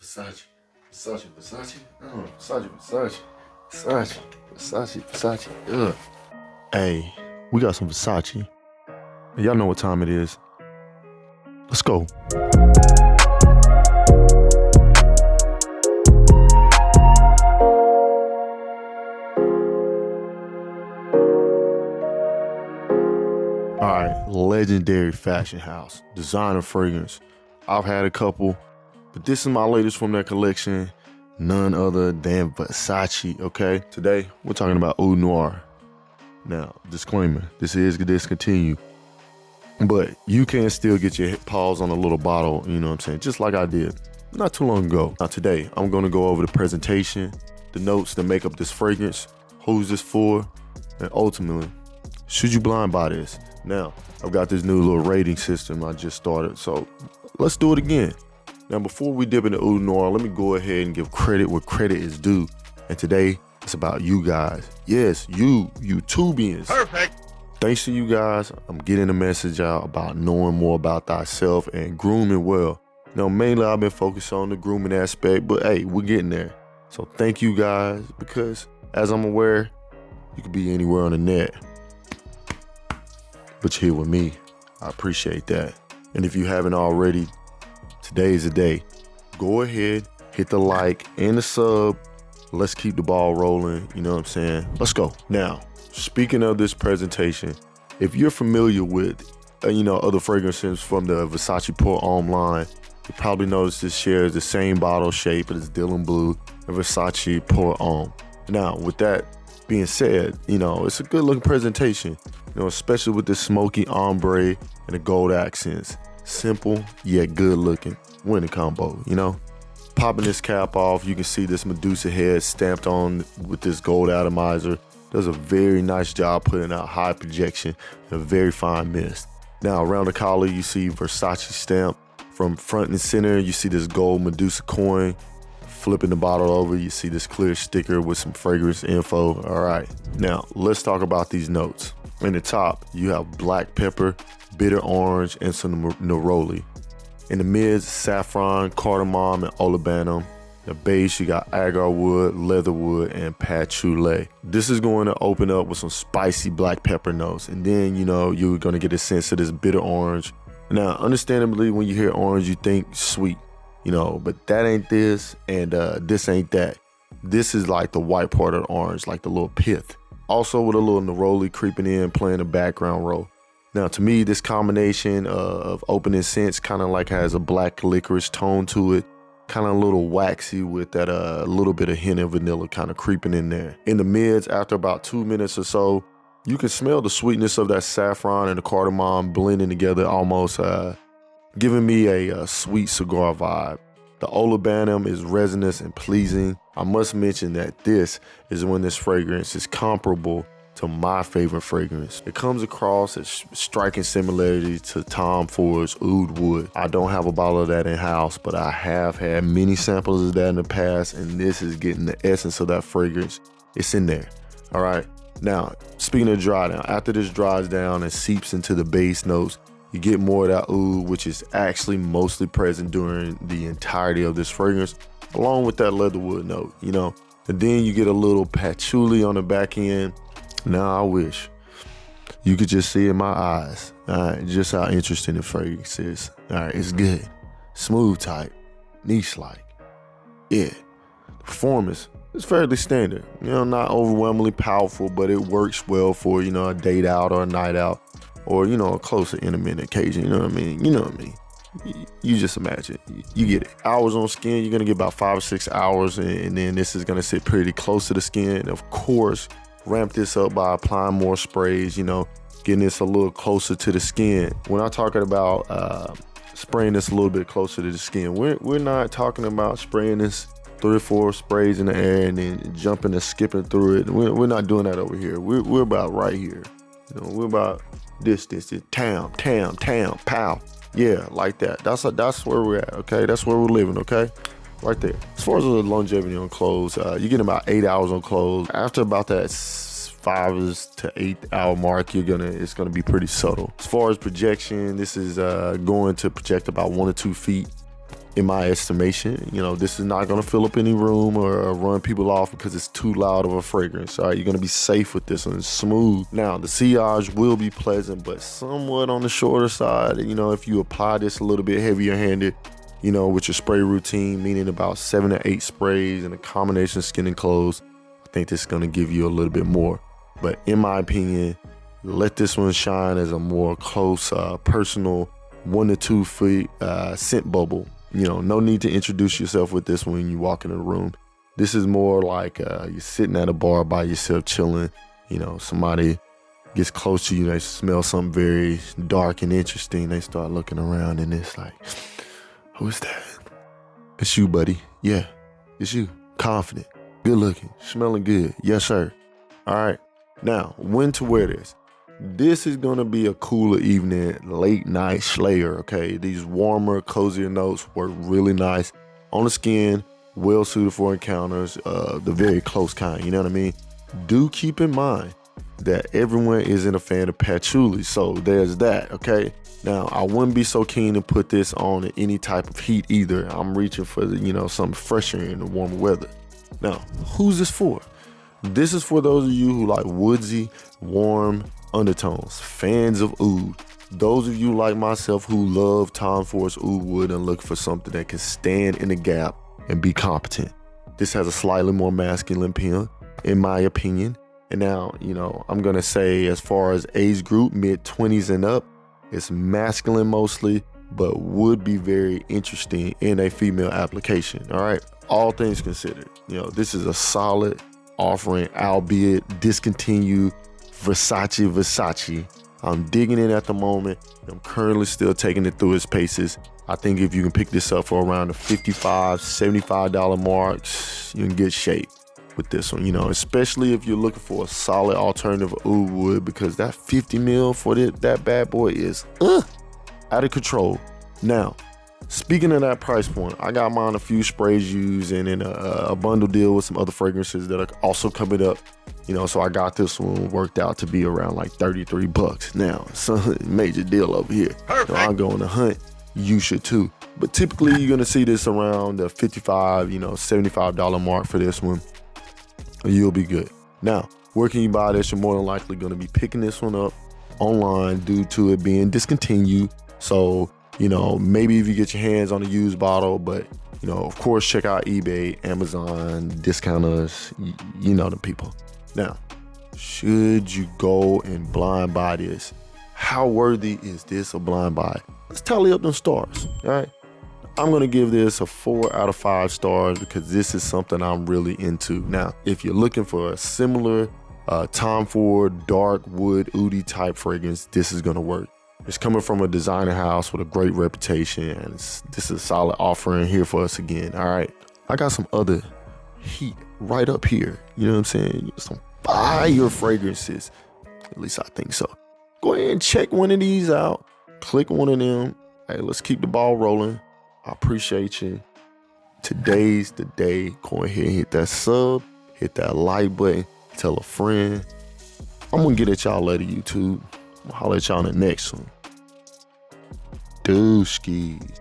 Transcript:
Versace, Versace. Versace. Ugh. Hey, we got some Versace. Y'all know what time it is. Let's go. All right, legendary fashion house, designer fragrance. I've had a couple, but this is my latest from their collection. None other than Versace, okay? Today, we're talking about Oud Noir. Now, disclaimer, this is discontinued, but you can still get your paws on a little bottle, you know what I'm saying? Just like I did not too long ago. Now today, I'm gonna go over the presentation, the notes that make up this fragrance, who's this for, and ultimately, should you blind buy this? Now, I've got this new little rating system I just started, so let's do it again. Now, before we dip into Oud Noir, let me go ahead and give credit where credit is due. And today, it's about you guys. Yes, you Tubians. Perfect. Thanks to you guys, I'm getting a message out about knowing more about thyself and grooming well. Now, mainly I've been focused on the grooming aspect, but hey, we're getting there. So thank you guys, because as I'm aware, you could be anywhere on the net, but you're here with me. I appreciate that. And if you haven't already, today is the day. Go ahead, hit the like and the sub. Let's keep the ball rolling. You know what I'm saying? Let's go. Now, speaking of this presentation, if you're familiar with, other fragrances from the Versace Pour Homme line, you probably noticed this shares the same bottle shape as Dylan Blue and Versace Pour Homme. Now, with that being said, it's a good looking presentation, especially with the smoky ombre and the gold accents. Simple, yet good looking. Winning combo, Popping this cap off, you can see this Medusa head stamped on with this gold atomizer. Does a very nice job putting out high projection and a very fine mist. Now, around the collar, you see Versace stamp. From front and center, you see this gold Medusa coin. Flipping the bottle over, you see this clear sticker with some fragrance info. All right, now let's talk about these notes. In the top, you have black pepper, bitter orange, and some neroli. In the mids, saffron, cardamom, and olibanum. The base, you got agar wood, leatherwood, and patchouli. This is going to open up with some spicy black pepper notes. And then, you're going to get a sense of this bitter orange. Now, understandably, when you hear orange, you think sweet, but that ain't this, and this ain't that. This is like the white part of the orange, like the little pith. Also with a little neroli creeping in, playing a background role. Now, to me, this combination of opening scents kind of like has a black licorice tone to it, kind of a little waxy with that little bit of hint of vanilla kind of creeping in there. In the mids, after about 2 minutes or so, you can smell the sweetness of that saffron and the cardamom blending together, almost giving me a sweet cigar vibe. The olibanum is resinous and pleasing. I must mention that this is when this fragrance is comparable to my favorite fragrance. It comes across as striking similarity to Tom Ford's Oud Wood. I don't have a bottle of that in house, but I have had many samples of that in the past, and this is getting the essence of that fragrance. It's in there, all right? Now, speaking of dry down, after this dries down and seeps into the base notes, you get more of that oud, which is actually mostly present during the entirety of this fragrance, along with that leatherwood note, And then you get a little patchouli on the back end. Now, I wish you could just see in my eyes, all right, just how interesting the fragrance is. All right, it's good, smooth type, niche-like. Yeah, the performance is fairly standard. Not overwhelmingly powerful, but it works well for, a date out or a night out or, a closer intimate occasion, you know what I mean? You know what I mean? You just imagine, you get it. Hours on skin, you're gonna get about 5 or 6 hours, and then this is gonna sit pretty close to the skin. Of course, ramp this up by applying more sprays, getting this a little closer to the skin. When I'm talking about spraying this a little bit closer to the skin, we're not talking about spraying this 3 or 4 sprays in the air and then jumping and skipping through it. We're not doing that over here. We're about right here. We're about distance, tam, pow. Yeah, like that. That's where we're at, okay? That's where we're living, okay? Right there. As far as the longevity on clothes, you get about 8 hours on clothes. After about that 5 to 8 hour mark, it's gonna be pretty subtle. As far as projection, this is going to project about 1 or 2 feet. in my estimation. You know, this is not gonna fill up any room or run people off because it's too loud of a fragrance. All right, you're gonna be safe with this one. It's smooth. Now, the sillage will be pleasant, but somewhat on the shorter side. You know, if you apply this a little bit heavier handed, you know, with your spray routine, meaning about 7 to 8 sprays and a combination of skin and clothes, I think this is gonna give you a little bit more. But in my opinion, let this one shine as a more close, personal 1 to 2 feet scent bubble. You know, no need to introduce yourself with this when you walk in the room. This is more like you're sitting at a bar by yourself chilling. You know, somebody gets close to you, they smell something very dark and interesting. They start looking around and it's like, who's that? It's you, buddy. Yeah, it's you. Confident, good looking, smelling good. Yes, sir. All right. Now, when to wear this? This is gonna be a cooler evening, late night slayer, okay? These warmer, cozier notes work really nice on the skin, well suited for encounters, the very close kind, you know what I mean? Do keep in mind that everyone isn't a fan of patchouli, so there's that, okay? Now, I wouldn't be so keen to put this on in any type of heat either. I'm reaching for, you know, something fresher in the warmer weather. Now, who's this for? This is for those of you who like woodsy, warm undertones, fans of oud. Those of you like myself who love Tom Ford's oud wood and look for something that can stand in the gap and be competent. This has a slightly more masculine peel, in my opinion. And now, you know, I'm gonna say as far as age group, mid-20s and up, it's masculine mostly, but would be very interesting in a female application, all right? All things considered, you know, this is a solid offering, albeit discontinued Versace. I'm digging it at the moment. I'm currently still taking it through its paces. I think if you can pick this up for around the $55, $75 marks, you're in good shape with this one, you know, especially if you're looking for a solid alternative oud wood, because that 50 mil for that bad boy is out of control. Now, speaking of that price point, I got mine a few sprays used and in a bundle deal with some other fragrances that are also coming up. You know, so I got this one worked out to be around like 33 bucks. Now, some major deal over here. You know, I'm going to hunt. You should too. But typically you're going to see this around the $55, you know, $75 mark for this one. You'll be good. Now, where can you buy this? You're more than likely going to be picking this one up online due to it being discontinued. So, you know, maybe if you get your hands on a used bottle, but, you know, of course, check out eBay, Amazon, discounters, you know the people. Now, should you go and blind buy this? How worthy is this a blind buy? Let's tally up them stars, all right? I'm gonna give this a 4 out of 5 stars because this is something I'm really into. Now, if you're looking for a similar Tom Ford dark wood oudy type fragrance, this is gonna work. It's coming from a designer house with a great reputation, and this is a solid offering here for us again, all right? I got some other heat right up here, you know what I'm saying? Some fire fragrances, at least I think so. Go ahead and check one of these out, click one of them. Hey, let's keep the ball rolling. I appreciate you. Today's the day. Go ahead and hit that sub, hit that like button, tell a friend. I'm gonna get at y'all later, YouTube. I'll holler at y'all in the next one. Dooskies.